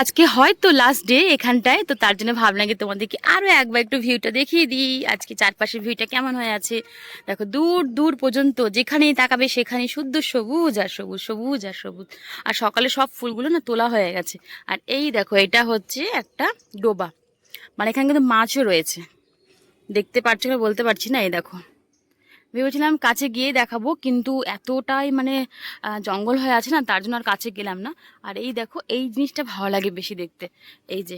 আজকে হয়তো last day এখানটায়, তো তার জন্য ভাবলাম কি তোমাদেরকে আরো একবার একটু ভিউটা দেখিয়ে দিই। আজকে চারপাশের ভিউটা কেমন হয়ে আছে দেখো, দূর দূর পর্যন্ত যেখানেই তাকাবে সেখানেই শুদ্ধ সবুজ আর সবুজ, সবুজ আর সবুজ। আর সকালে সব ফুলগুলো না তোলা হয়ে গেছে। আর এই দেখো, এটা হচ্ছে একটা ডোবা, মানে এখানে কিন্তু মাছও রয়েছে। দেখতে পাচ্ছ না বলতে পারছি না। এই দেখো, ভেবেছিলাম কাছে গিয়ে দেখাবো, কিন্তু এতটাই মানে জঙ্গল হয়ে আছে না, তার জন্য আর কাছে গেলাম না। আর এই দেখো, এই জিনিসটা ভালো লাগে বেশি দেখতে। এই যে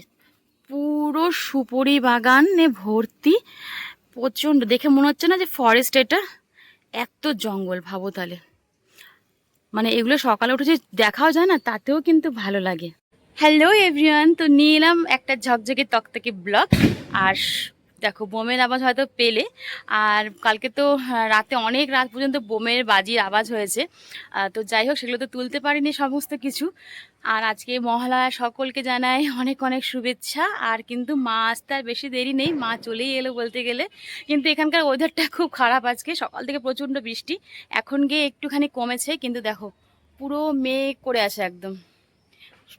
পুরো সুপুরি বাগানে ভর্তি, প্রচণ্ড দেখে মনে হচ্ছে না যে ফরেস্ট এটা, এত জঙ্গল ভাবো তাহলে। মানে এগুলো সকালে উঠে যে দেখাও যায় না, তাতেও কিন্তু ভালো লাগে। হ্যালো এভরিওয়ান, তো নিয়ে এলাম একটা ঝকঝকে তকতকে ব্লগ। আর দেখো, বোমের আওয়াজ হয়তো পেলে। আর কালকে তো রাতে অনেক রাত পর্যন্ত বোমের বাজির আওয়াজ হয়েছে। তো যাই হোক, সেগুলো তো তুলতে পারিনি সমস্ত কিছু। আর আজকে মহালয়া সকলকে জানাই অনেক অনেক শুভেচ্ছা। আর কিন্তু মা আসতে আর বেশি দেরি নেই, মা চলেই এলো বলতে গেলে। কিন্তু এখানকার ওয়েদারটা খুব খারাপ, আজকে সকাল থেকে প্রচণ্ড বৃষ্টি। এখন গিয়ে একটুখানি কমেছে, কিন্তু দেখো পুরো মেঘ করে আছে, একদম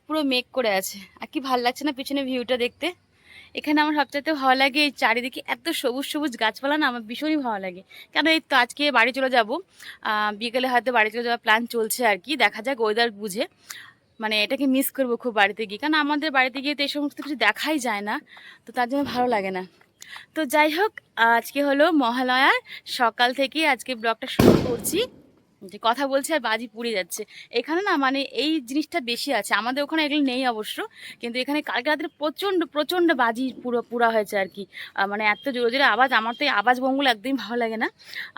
পুরো মেঘ করে আছে। আর কি ভালো লাগছে না পিছনে ভিউটা দেখতে। এখানে আমার সবচাইতে ভালো লাগে এই চারিদিকে এত সবুজ সবুজ গাছপালা না, আমার ভীষণই ভালো লাগে। কেন এই তো আজকে বাড়ি চলে যাব, বিকেলে হয়তো বাড়ি চলে যাওয়ার প্ল্যান চলছে আর কি, দেখা যাক ওয়েদার বুঝে। মানে এটাকে মিস করবো খুব বাড়িতে গিয়ে, কারণ আমাদের বাড়িতে গিয়ে তো এই সমস্ত কিছু দেখাই যায় না, তো তার জন্য ভালো লাগে না। তো যাই হোক, আজকে হলো মহালয়ার সকাল থেকে আজকে ব্লগটা শুরু করছি। যে কথা বলছি আর বাজি পুড়ে যাচ্ছে। এখানে না মানে এই জিনিসটা বেশি আছে, আমাদের ওখানে এগুলো নেই অবশ্য। কিন্তু এখানে কালকে রাত্রে প্রচণ্ড প্রচণ্ড বাজি পুরো পুরা হয়েছে আর কি। মানে এত জোরে জোরে আওয়াজ, আমার তো এই আওয়াজ বঙ্গুলো একদমই ভালো লাগে না।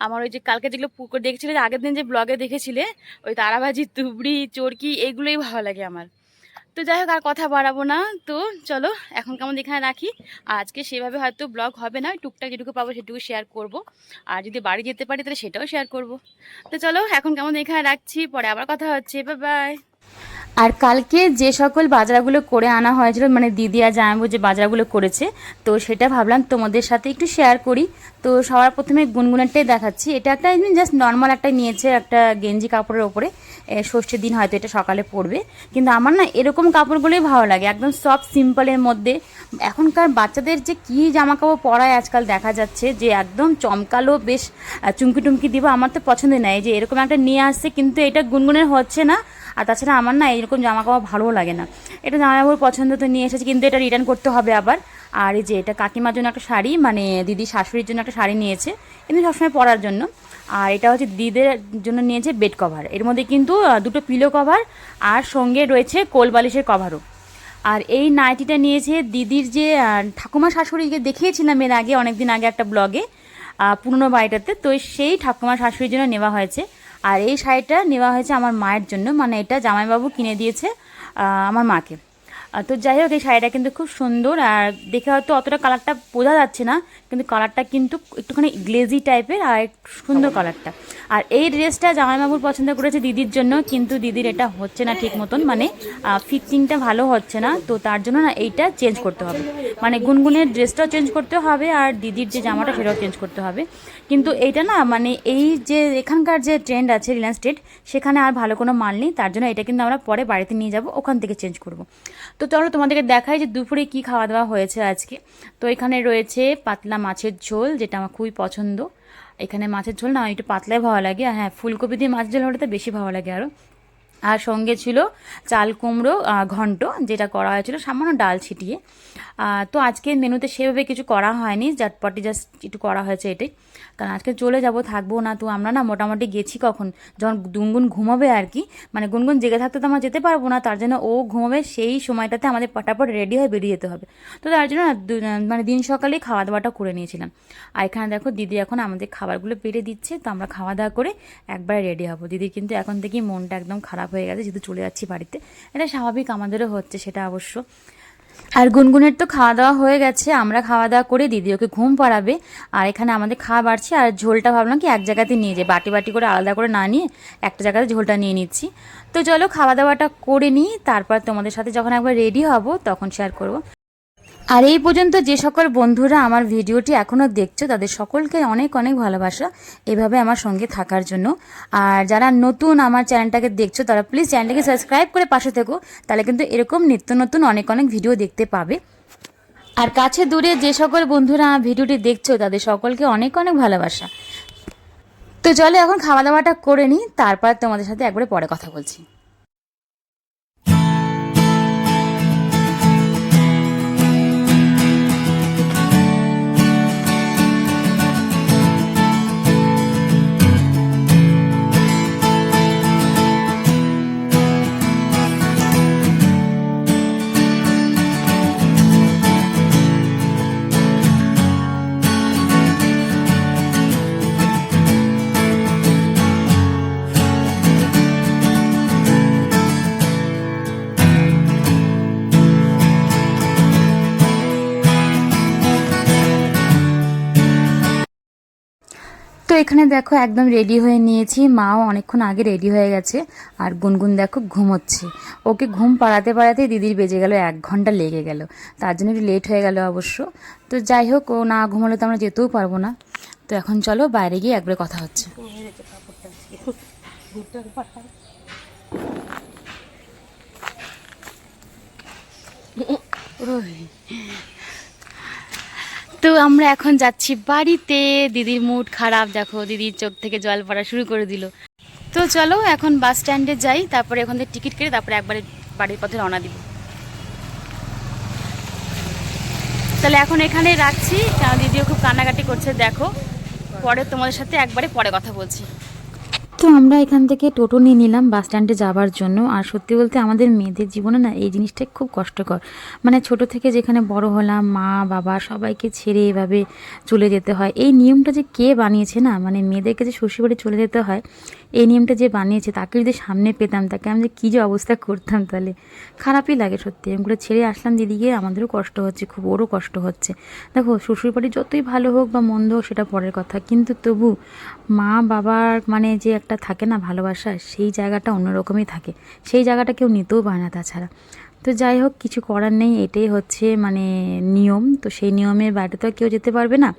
আমার ওই যে কালকে যেগুলো দেখছিলে, যে আগের দিন যে ব্লগে দেখেছিলে, ওই তারাবাজি, তুবড়ি, চরকি, এইগুলোই ভালো লাগে আমার। তো যাই হোক, আর কথা বাড়াবো না। তো চলো এখন কেমন এখানে রাখি। আর আজকে সেভাবে হয়তো ব্লগ হবে না, টুকটাক যেটুকু পাবো সেটুকু শেয়ার করব। আর যদি বাড়ি যেতে পারি তাহলে সেটাও শেয়ার করব। তো চলো এখন কেমন এখানে রাখছি, পরে আবার কথা হচ্ছে, বাই বাই। আর কালকে যে সকল বাজারগুলো করে আনা হয়েছিল, মানে দিদি আর জামাইবু যে বাজারগুলো করেছে, তো সেটা ভাবলাম তোমাদের সাথে একটু শেয়ার করি। তো সবার প্রথমে গুনগুনেরটাই দেখাচ্ছি। এটা একটা এমনি জাস্ট নর্মাল একটা নিয়েছে, একটা গেঞ্জি কাপড়ের ওপরে। ষষ্ঠীর দিন হয়তো এটা সকালে পরবে, কিন্তু আমার না এরকম কাপড়গুলোই ভালো লাগে, একদম সফট সিম্পলের মধ্যে। এখনকার বাচ্চাদের যে কী জামা কাপড় পরায় আজকাল দেখা যাচ্ছে, যে একদম চমকালো বেশ চুমকি টুমকি দিব, আমার তো পছন্দ নয়। যে এরকম একটা নিয়ে আসছে, কিন্তু এটা গুনগুনের হচ্ছে না। আর তাছাড়া আমার না এরকম জামা কাপড় ভালোও লাগে না। এটা জামাইবাবুর পছন্দ, তো নিয়ে এসেছি, কিন্তু এটা রিটার্ন করতে হবে আবার। আর এই যে এটা কাকিমার জন্য একটা শাড়ি, মানে দিদি শাশুড়ির জন্য একটা শাড়ি নিয়েছে, কিন্তু সবসময় পরার জন্য। আর এটা হচ্ছে দিদিদের জন্য নিয়েছে বেড কভার, এর মধ্যে কিন্তু দুটো পিলো কভার, আর সঙ্গে রয়েছে কোল বালিশের কভারও। আর এই নাইটিটা নিয়েছে দিদির যে ঠাকুমা শাশুড়িকে দেখিয়েছিলাম এর আগে, অনেক দিন আগে একটা ব্লগে, পুরনো বাড়িটাতে, তো সেই ঠাকুমা শাশুড়ির জন্য নেওয়া হয়েছে। আর এই শাড়িটা নেওয়া হয়েছে আমার মায়ের জন্য, মানে এটা জামাইবাবু কিনে দিয়েছে আমার মাকে। তো যাই হোক, এই শাড়িটা কিন্তু খুব সুন্দর। আর দেখে হয়তো অতটা কালারটা বোঝা যাচ্ছে না, কিন্তু কালারটা কিন্তু একটুখানি গ্লেজি টাইপের, আর সুন্দর কালারটা। আর এই ড্রেসটা জামাইবাবুর পছন্দ করেছে দিদির জন্য, কিন্তু দিদির এটা হচ্ছে না ঠিক মতন, মানে ফিটিংটা ভালো হচ্ছে না, তো তার জন্য না এইটা চেঞ্জ করতে হবে। মানে গুনগুনের ড্রেসটাও চেঞ্জ করতে হবে, আর দিদির যে জামাটা সেটাও চেঞ্জ করতে হবে। কিন্তু এইটা না মানে এই যে এখানকার যে ট্রেন্ড আছে রিলায়েন্স ট্রেন্ড, সেখানে আর ভালো কোনো মাল নেই, তার জন্য এটা কিন্তু আমরা পরে বাড়িতে নিয়ে যাব, ওখান থেকে চেঞ্জ করব। তো চলো তোমাদেরকে দেখাই যে দুপুরে কি খাওয়া দাওয়া হয়েছে আজকে। তো এখানে রয়েছে পাতলা মাছের ঝোল, যেটা আমার খুবই পছন্দ। এখানে মাছের ঝোল না একটু পাতলাই ভালো লাগে, আর হ্যাঁ ফুলকপি দিয়ে মাছের ঝোল হলে তো বেশি ভালো লাগে আরও। আর সঙ্গে ছিল চাল কুমড়ো ঘন্ট, যেটা করা হয়েছিল সামান্য ডাল ছিটিয়ে। তো আজকে মেনুতে সেভাবে কিছু করা হয়নি, ঝটপটি জাস্ট একটু করা হয়েছে এটাই। কারণ আজকে চলে যাব, থাকবো না। তো আমরা না মোটামুটি গেছি কখন, যখন গুনগুন ঘুমাবে আর কি, মানে গুনগুন জেগে থাকতে তো আমরা যেতে পারবো না, তার জন্য ও ঘুমাবে, সেই সময়টাতে আমাদের পটাপট রেডি হয়ে বেরিয়ে যেতে হবে। তো তার জন্য মানে দিন সকালেই খাওয়া দাওয়াটা করে নিয়েছিলাম। আর এখানে দেখো দিদি এখন আমাদের খাবারগুলো বেড়ে দিচ্ছে, তো আমরা খাওয়া দাওয়া করে একবারে রেডি হবো। দিদির কিন্তু এখন থেকেই মনটা একদম খারাপ হয়ে গেছে, যেহেতু চলে যাচ্ছি বাড়িতে। এটা স্বাভাবিক, আমাদেরও হচ্ছে সেটা অবশ্য। আর গুনগুনের তো খাওয়া দাওয়া হয়ে গেছে, আমরা খাওয়া দাওয়া করে দিদি ওকে ঘুম পাড়াবে। আর এখানে আমাদের খাওয়া বাড়ছে, আর ঝোলটা ভাবলাম কি এক জায়গাতে নিয়ে যাই, বাটি বাটি করে আলাদা করে না নিয়ে একটা জায়গাতে ঝোলটা নিয়ে নিচ্ছি। তো চলো খাওয়া দাওয়াটা করে নিই, তারপর তোমাদের সাথে যখন একবার রেডি হব তখন শেয়ার করব। আর এই পর্যন্ত যে সকল বন্ধুরা আমার ভিডিওটি এখনও দেখছো তাদের সকলকে অনেক অনেক ভালোবাসা এভাবে আমার সঙ্গে থাকার জন্য। আর যারা নতুন আমার চ্যানেলটাকে দেখছো তারা প্লিজ চ্যানেলটাকে সাবস্ক্রাইব করে পাশে থেকো, তাহলে কিন্তু এরকম নিত্য নতুন অনেক অনেক ভিডিও দেখতে পাবে। আর কাছে দূরে যে সকল বন্ধুরা আমার ভিডিওটি দেখছো তাদের সকলকে অনেক অনেক ভালোবাসা। তো চলো এখন খাওয়া দাওয়াটা করে নিই, তারপর তোমাদের সাথে একবারে পরে কথা বলছি। তো এখানে দেখো একদম রেডি হয়ে নিয়েছি, মাও অনেকক্ষণ আগে রেডি হয়ে গেছে। আর গুনগুন দেখো ঘুমোচ্ছে, ওকে ঘুম পাড়াতে পাড়াতে দিদির বেজে গেল 1 ঘন্টা লেগে গেল, তার জন্য একটু লেট হয়ে গেল অবশ্য। তো যাই হোক, ও না ঘুমালে তো আমরা যেতেও পারবো না। তো এখন চলো বাইরে গিয়ে একবারে কথা হচ্ছে। তো আমরা এখন যাচ্ছি বাড়িতে। দিদির মুড খারাপ, দেখো দিদির চোখ থেকে জল পড়া শুরু করে দিল। তো চলো এখন বাস স্ট্যান্ডে যাই, তারপরে ওখান থেকে টিকিট কেটে তারপরে একবারে বাড়ির পথে রওনা দিব। তাহলে এখন এখানে রাখছি, কারণ দিদিও খুব কান্নাকাটি করছে দেখো। পরে তোমাদের সাথে একবারে পরে কথা বলছি। তো আমরা এখান থেকে টোটো নিয়ে নিলাম বাস স্ট্যান্ডে যাওয়ার জন্য। আর সত্যি বলতে আমাদের মেয়েদের জীবনে না এই জিনিসটা খুব কষ্টকর, মানে ছোট থেকে যেখানে বড় হলাম মা বাবা সবাইকে ছেড়ে এভাবে চলে যেতে হয়। এই নিয়মটা যে কে বানিয়েছে না, মানে মেয়েদেরকে যে শ্বশুরবাড়ি চলে যেতে হয়, এই নিয়মটা যে বানিয়েছে তাকে যদি সামনে পেতাম তাকে আমি যে কী যে অবস্থা করতাম, তাহলে খারাপই লাগে সত্যি। এরকম করে ছেড়ে আসলাম দিদিকে, আমাদেরও কষ্ট হচ্ছে, খুব ওরও কষ্ট হচ্ছে। দেখো শ্বশুরবাড়ি যতই ভালো হোক বা মন্দ হোক সেটা পরের কথা, কিন্তু তবু মা বাবার মানে যে একটা থাকে না ভালোবাসা, সেই জায়গাটা অন্যরকমই থাকে, সেই জায়গাটা কেউ নিতেও পারে না তাছাড়া। তো যাই হোক, কিছু করার নেই, এটাই হচ্ছে মানে নিয়ম। তো সেই নিয়মের বাইরে তো আর কেউ যেতে পারবে না।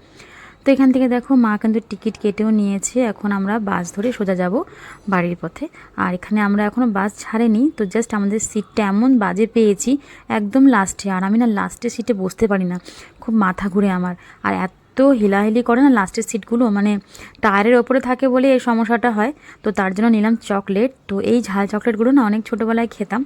তো এখান থেকে দেখো মা কিন্তু টিকিট কেটেও নিয়েছে, এখন আমরা বাস ধরে সোজা যাব বাড়ির পথে। আর এখানে আমরা এখনও বাস ছাড়েনি, তো জাস্ট আমাদের সিটটা এমন বাজে পেয়েছি একদম লাস্টে। আর আমি না লাস্টের সিটে বসতে পারি না, খুব মাথা ঘুরে আমার। আর এত হিলাহিলি করে না লাস্টের সিটগুলো, মানে টায়ারের ওপরে থাকে বলে এই সমস্যাটা হয়। তো তার জন্য নিলাম চকলেট। তো এই ঝাল চকলেটগুলো না অনেক ছোটোবেলায় খেতাম,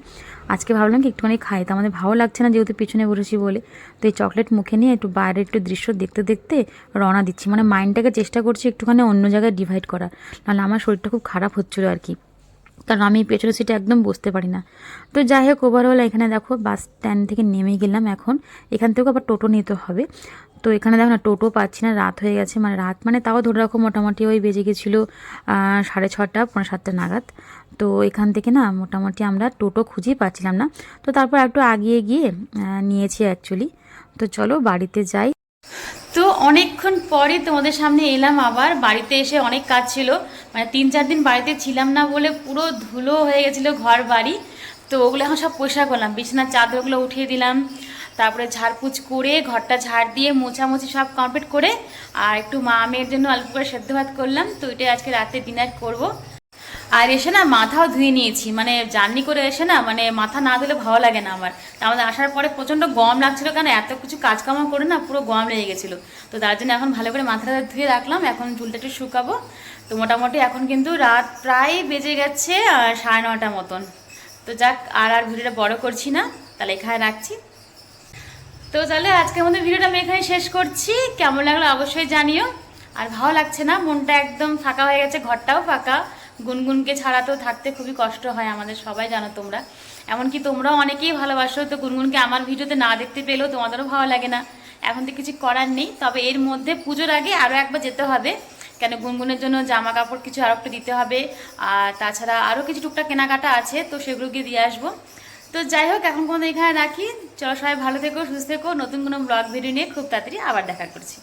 আজকে ভাবলাম কি একটুখানি খাই, তো আমাদের ভালো লাগছে না যেহেতু পিছনে বসেছি বলে। তো এই চকলেট মুখে নিয়ে একটু বাইরে একটু দৃশ্য দেখতে দেখতে রওনা দিচ্ছি, মানে মাইন্ডটাকে চেষ্টা করছি একটুখানি অন্য জায়গায় ডিভাইড করার, নাহলে আমার শরীরটা খুব খারাপ হচ্ছিলো আর কি, কারণ আমি পেছনের সিটে একদম বসতে পারি না। তো যাই হোক, ওভারঅল এখানে দেখো বাস স্ট্যান্ড থেকে নেমে গেলাম, এখন এখান থেকেও আবার টোটো নিতে হবে। তো এখানে দেখো না টোটো পাচ্ছি না, রাত হয়ে গেছে, মানে রাত মানে তাও ধরে রাখো মোটামুটি ওই বেজে গেছিলো 6:30 পৌনে 7টা নাগাদ। তো এখান থেকে না মোটামুটি আমরা টোটো খুঁজেই পাচ্ছিলাম না। তো তারপর একটু আগিয়ে গিয়ে নিয়েছি অ্যাকচুয়ালি। তো চলো বাড়িতে যাই। তো অনেকক্ষণ পরে তোমাদের সামনে এলাম আবার। বাড়িতে এসে অনেক কাজ ছিল, মানে 3-4 দিন বাড়িতে ছিলাম না বলে পুরো ধুলো হয়ে গেছিলো ঘর বাড়ি। তো ওগুলো এখন সব পরিষ্কার করলাম, বিছানার চাদরগুলো উঠিয়ে দিলাম, তারপরে ঝাড়পুছ করে ঘরটা ঝাড় দিয়ে মোছামুছি সব কমপ্লিট করে, আর একটু মা মেয়ের জন্য অল্প করে সেদ্ধ ভাত করলাম। তো এটাই আজকে রাতে ডিনার করব। আর এসে না মাথাও ধুয়ে নিয়েছি, মানে জার্নি করে এসে না মানে মাথা না ধুলে ভালো লাগে না আমার। আমাদের আসার পরে প্রচণ্ড গরম লাগছিলো, কেন এত কিছু কাজকাম করে না পুরো গরম লেগে গেছিলো। তো তার জন্য এখন ভালো করে মাথাটা ধুয়ে রাখলাম, এখন চুলটা একটু শুকাবো। তো মোটামুটি এখন কিন্তু রাত প্রায় বেজে গেছে 9:30 মতন। তো যাক, আর ভিডিওটা বড় করছি না, তাহলে এখানে রাখছি। তো তাহলে আজকে আমাদের ভিডিওটা আমি এখানে শেষ করছি। কেমন লাগলো অবশ্যই জানিও। আর ভালো লাগছে না, মনটা একদম ফাঁকা হয়ে গেছে, ঘরটাও ফাঁকা। গুনগুনকে ছাড়া তো থাকতে খুবই কষ্ট হয় আমাদের, সবাই জানো তোমরা, এমনকি তোমরাও অনেকেই ভালোবাসো। তো গুনগুনকে আমার ভিডিওতে না দেখতে পেলেও তোমাদেরও ভালো লাগে না, এখন তো কিছু করার নেই। তবে এর মধ্যে পুজোর আগে আরও একবার যেতে হবে, কেন গুনগুনের জন্য জামা কাপড় কিছু আরও একটু দিতে হবে। আর তাছাড়া আরও কিছু টুকটাক কেনাকাটা আছে, তো সেগুলো গিয়ে দিয়ে আসবো। তো যাই হোক, এখন কোনো এখানে রাখি। চলো সবাই ভালো থেকো, সুস্থ থেকো। নতুন কোনো ব্লগ ভিডিও নিয়ে খুব তাড়াতাড়ি আবার দেখা করছি।